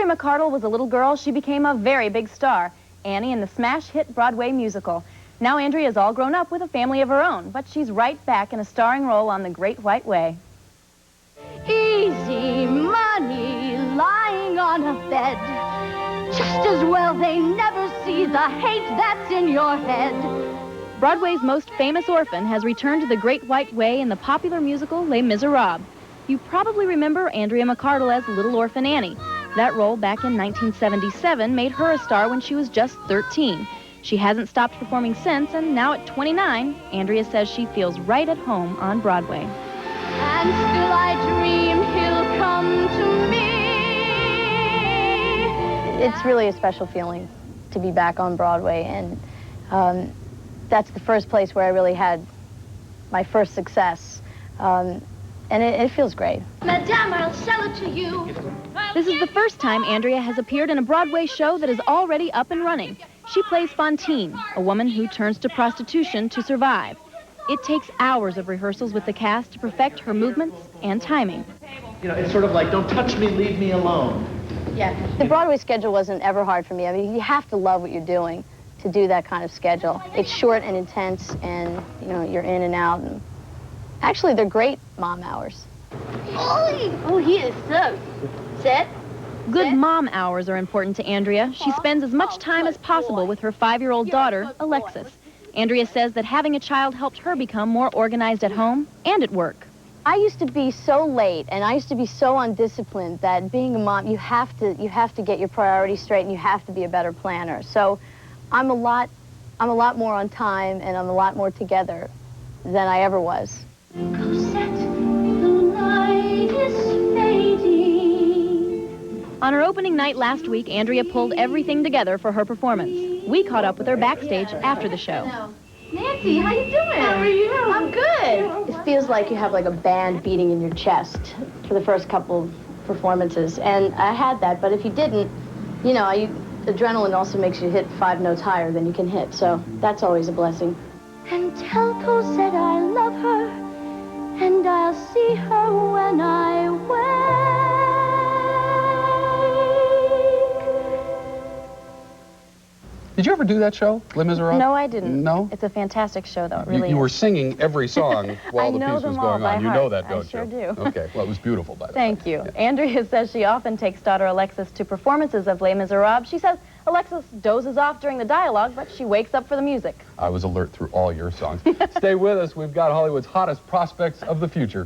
Andrea McArdle was a little girl, she became a very big star. Annie in the smash hit Broadway musical. Now Andrea is all grown up with a family of her own, but she's right back in a starring role on The Great White Way. Easy money lying on a bed. Just as well they never see the hate that's in your head. Broadway's most famous orphan has returned to The Great White Way in the popular musical Les Miserables. You probably remember Andrea McArdle as Little Orphan Annie. That role back in 1977 made her a star when she was just 13. She hasn't stopped performing since, and now at 29, Andrea says she feels right at home on Broadway. And still I dream he'll come to me. It's really a special feeling to be back on Broadway, and that's the first place where I really had my first success. And it feels great. Madame, I'll sell it to you. This is the first time Andrea has appeared in a Broadway show that is already up and running. She plays Fantine, a woman who turns to prostitution to survive. It takes hours of rehearsals with the cast to perfect her movements and timing. You know, it's sort of like, don't touch me, leave me alone. Yeah, the Broadway schedule wasn't ever hard for me. I mean, you have to love what you're doing to do that kind of schedule. It's short and intense, and, you know, you're in and out. And actually, they're great mom hours. Oh, he is so set. Good mom hours are important to Andrea. She spends as much time as possible with her 5-year-old daughter, Alexis. Andrea says that having a child helped her become more organized at home and at work. I used to be so late, and I used to be so undisciplined that being a mom, you have to get your priorities straight, and you have to be a better planner. So I'm a lot more on time, and I'm a lot more together than I ever was. Cosette, the light is fading. On her opening night last week, Andrea pulled everything together for her performance. We caught up with her backstage after the show. Nancy, how you doing? How are you? I'm good. It feels like you have like a band beating in your chest for the first couple of performances, and I had that, but if you didn't, you know, adrenaline also makes you hit 5 notes higher than you can hit, so that's always a blessing. And tell Cosette I love her, and I'll see her when I wake. Did you ever do that show, Les Miserables? No, I didn't. No? It's a fantastic show, though. It really You were is. singing every song while the piece was going on. You know that, don't you? I sure do. Okay, well, it was beautiful, by the way. Thank you. Yeah. Andrea says she often takes daughter Alexis to performances of Les Miserables. She says Alexis dozes off during the dialogue, but she wakes up for the music. I was alert through all your songs. Stay with us. We've got Hollywood's hottest prospects of the future.